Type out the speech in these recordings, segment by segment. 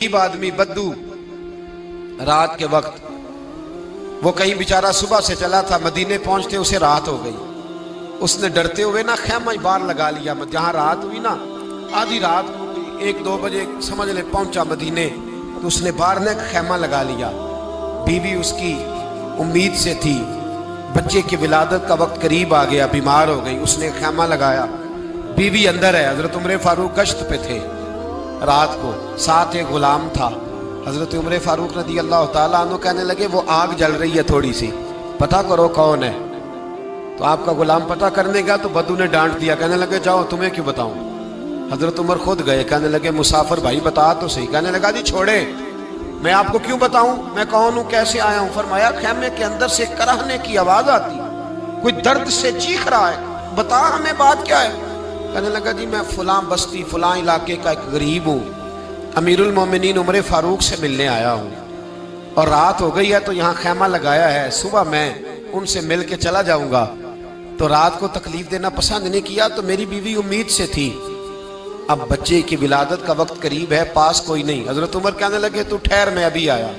गरीब आदमी बद्दू रात के वक्त वो कहीं बेचारा सुबह से चला था, मदीने पहुंचते उसे रात हो गई। उसने डरते हुए ना खैमा बाहर लगा लिया। जहां रात हुई ना, आधी रात हो गई, 1-2 बजे समझ ले पहुंचा मदीने, तो उसने बाहर ने खैमा लगा लिया। बीवी उसकी उम्मीद से थी, बच्चे की विलादत का वक्त करीब आ गया, बीमार हो गई, उसने खैमा लगाया। बीवी अंदर है। हजरत उमर फारूक गश्त पे थे रात को, साथ एक गुलाम था। हजरत उमर फारूक रज़ी अल्लाह ताला अन्हु कहने लगे वो आग जल रही है थोड़ी सी, पता करो कौन है। तो आपका गुलाम पता करने गया तो बद्दू ने डांट दिया, कहने लगे जाओ तुम्हें क्यों बताऊं। हजरत उमर खुद गए, कहने लगे मुसाफिर भाई बता तो सही। कहने लगा जी छोड़े, मैं आपको क्यों बताऊं, मैं कौन हूं, कैसे आया हूं। फरमाया खैमे के अंदर से कराहने की आवाज आती, कोई दर्द से चीख रहा है, बता हमें बात क्या है। कहने लगा जी मैं फलां बस्ती फलां इलाके का एक गरीब हूँ, अमीरुल मोमिनीन उमर फारूक से मिलने आया हूँ और रात हो गई है तो यहाँ खैमा लगाया है, सुबह मैं उनसे मिल के चला जाऊंगा। तो रात को तकलीफ देना पसंद नहीं किया, तो मेरी बीवी उम्मीद से थी, अब बच्चे की विलादत का वक्त करीब है, पास कोई नहीं। हजरत उमर कहने लगे तू ठहर, मैं अभी आया।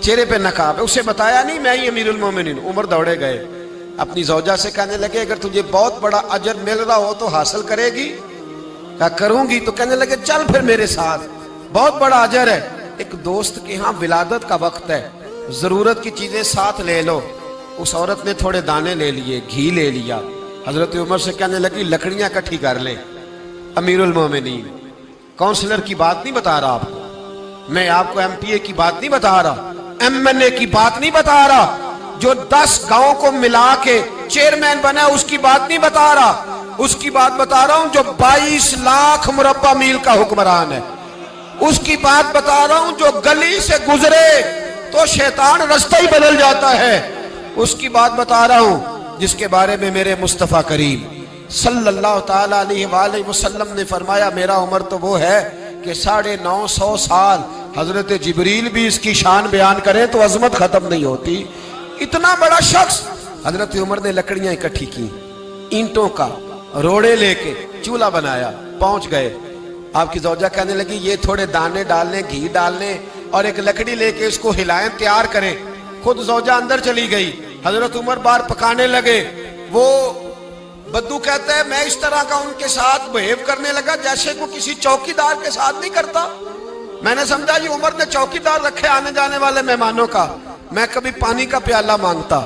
चेहरे पे नकाब है, उसे बताया नहीं मैं ही अमीरुल मोमिनीन। उमर दौड़े गए, अपनी जौजा से कहने लगे अगर तुझे बहुत बड़ा अजर मिल रहा हो तो हासिल करेगी। क्या करूंगी। तो कहने लगे चल फिर मेरे साथ, बहुत बड़ा अजर है। एक दोस्त के यहाँ विलादत का वक्त है, जरूरत की चीजें साथ ले लो। उस औरत ने थोड़े दाने ले लिए, घी ले लिया। हजरत उमर से कहने लगी लकड़ियां इकट्ठी कर ले। अमीरुल मोमिनीन, काउंसलर की बात नहीं बता रहा आपको, मैं आपको MPA की बात नहीं बता रहा, MNA की बात नहीं बता रहा, जो 10 गांव को मिला के चेयरमैन बना उसकी बात नहीं बता रहा, उसकी बात बता रहा हूं जो 22 लाख मुरब्बा मील का हुक्मरान है। उसकी बात बता रहा हूं जो गली से गुजरे तो शैतान रास्ता ही बदल जाता है। उसकी बात बता रहा हूं जिसके बारे में मेरे मुस्तफा करीम सल्लल्लाहु ताला अलैहि वसल्लम ने फरमाया मेरा उम्र तो वो है कि 950 साल हजरत जिब्रील भी इसकी शान बयान करें तो अजमत खत्म नहीं होती। इतना बड़ा शख्स। हजरत उमर ने लकड़ियां इकट्ठी की, ईंटों का रोड़े लेके चूल्हा बनाया, पहुंच गए। आपकी जौजा कहने लगी ये थोड़े दाने डालने, घी डालने और एक लकड़ी लेके इसको हिलाएं, तैयार करें। खुद जौजा अंदर चली गई, हजरत उमर बाहर पकाने लगे। वो बद्दू कहता है मैं इस तरह का उनके साथ बिहेव करने लगा जैसे को किसी चौकीदार के साथ नहीं करता। मैंने समझा ये उमर ने चौकीदार रखे आने जाने वाले मेहमानों का। मैं कभी पानी का प्याला मांगता,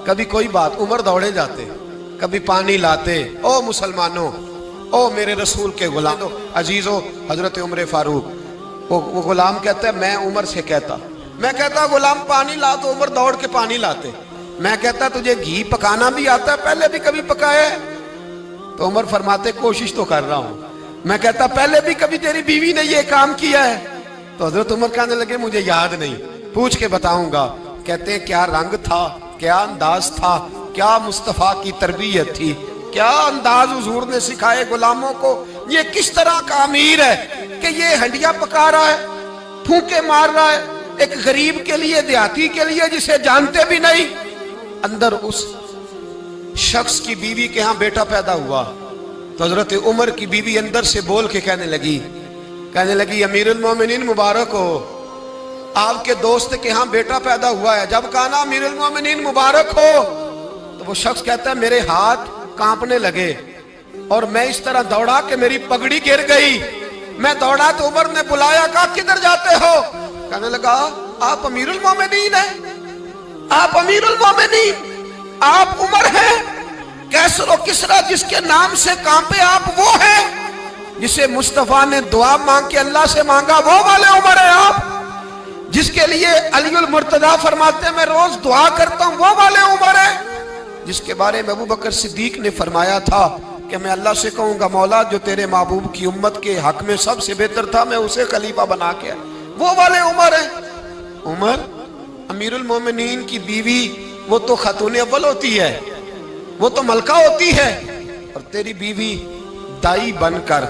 कभी कोई बात, उमर दौड़े जाते, कभी पानी लाते। ओ मुसलमानों, ओ मेरे रसूल के गुलाम अजीजो, हजरत उमर फारूक। वो गुलाम कहता है मैं उमर से कहता, मैं कहता गुलाम पानी ला, तो उमर दौड़ के पानी लाते। मैं कहता तुझे घी पकाना भी आता है, पहले भी कभी पकाया है? तो उमर फरमाते कोशिश तो कर रहा हूं। मैं कहता पहले भी कभी तेरी बीवी ने ये काम किया है? तो हजरत उमर कहने लगे मुझे याद नहीं, पूछ के बताऊंगा। कहते हैं क्या रंग था, क्या अंदाज था, क्या मुस्तफा की तरबियत थी, क्या अंदाज हुजूर ने सिखाए गुलामों को। ये किस तरह का अमीर है कि ये हंडिया पका रहा है, फूंके मार रहा है एक गरीब के लिए, देहाती के लिए जिसे जानते भी नहीं। अंदर उस शख्स की बीवी के यहाँ बेटा पैदा हुआ तो हजरत उमर की बीवी अंदर से बोल के कहने लगी अमीरुल मोमिनीन मुबारक हो, आपके दोस्त के यहाँ बेटा पैदा हुआ है। जब कहा ना अमीरुल मोमिनीन मुबारक हो, तो वो शख्स कहता है मेरे हाथ कांपने लगे और मैं इस तरह दौड़ा कि मेरी पगड़ी गिर गई। मैं दौड़ा तो उमर ने बुलाया, कहा किधर जाते हो? कहने लगा आप अमीरुल मोमिनीन हैं, आप अमीरुल मोमिनीन, आप उमर हैं। कैसर और किसरा जिसके नाम से कांपे आप वो हैं, जिसे मुस्तफा ने दुआ मांग के अल्लाह से मांगा वो वाले उमर है आप, जिसके लिए अलीउल मुर्तजा फरमाते मैं रोज दुआ करता हूं वो वाले उमर है, जिसके बारे में अबू बकर सिद्दीक ने फरमाया था कि मैं अल्लाह से कहूंगा मौला जो तेरे महबूब की उम्मत के हक में सबसे बेहतर था मैं उसे खलीफा बना के, वो वाले उमर है। उमर अमीरुल मोमिनीन की बीवी वो तो खातून अव्वल होती है, वो तो मलका होती है, और तेरी बीवी दाई बनकर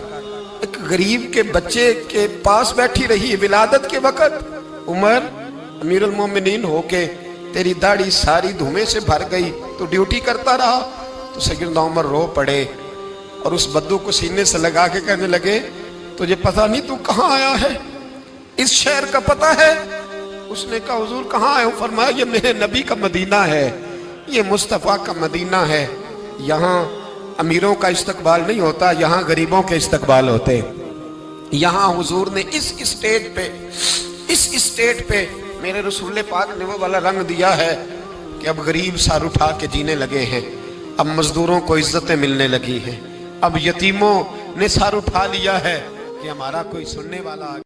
एक गरीब के बच्चे के पास बैठी रही विलादत के वक्त। उमर अमीरुल मोमिनीन होके तेरी दाढ़ी सारी धुएं से भर गई तो ड्यूटी करता रहा। तो सैयदना उमर रो पड़े और उस बद्दू को सीने से लगा के कहने लगे तुझे पता नहीं तू कहाँ आया है, इस शहर का पता है? उसने कहा हुजूर कहाँ है? फरमाया ये मेरे नबी का मदीना है, ये मुस्तफ़ा का मदीना है। यहाँ अमीरों का इस्तकबाल नहीं होता, यहाँ गरीबों के इस्तकबाल होते। यहाँ हुजूर ने इस स्टेट पे मेरे रसूल पाक ने वो वाला रंग दिया है कि अब गरीब सर उठा के जीने लगे हैं, अब मजदूरों को इज्जतें मिलने लगी हैं, अब यतीमों ने सर उठा लिया है कि हमारा कोई सुनने वाला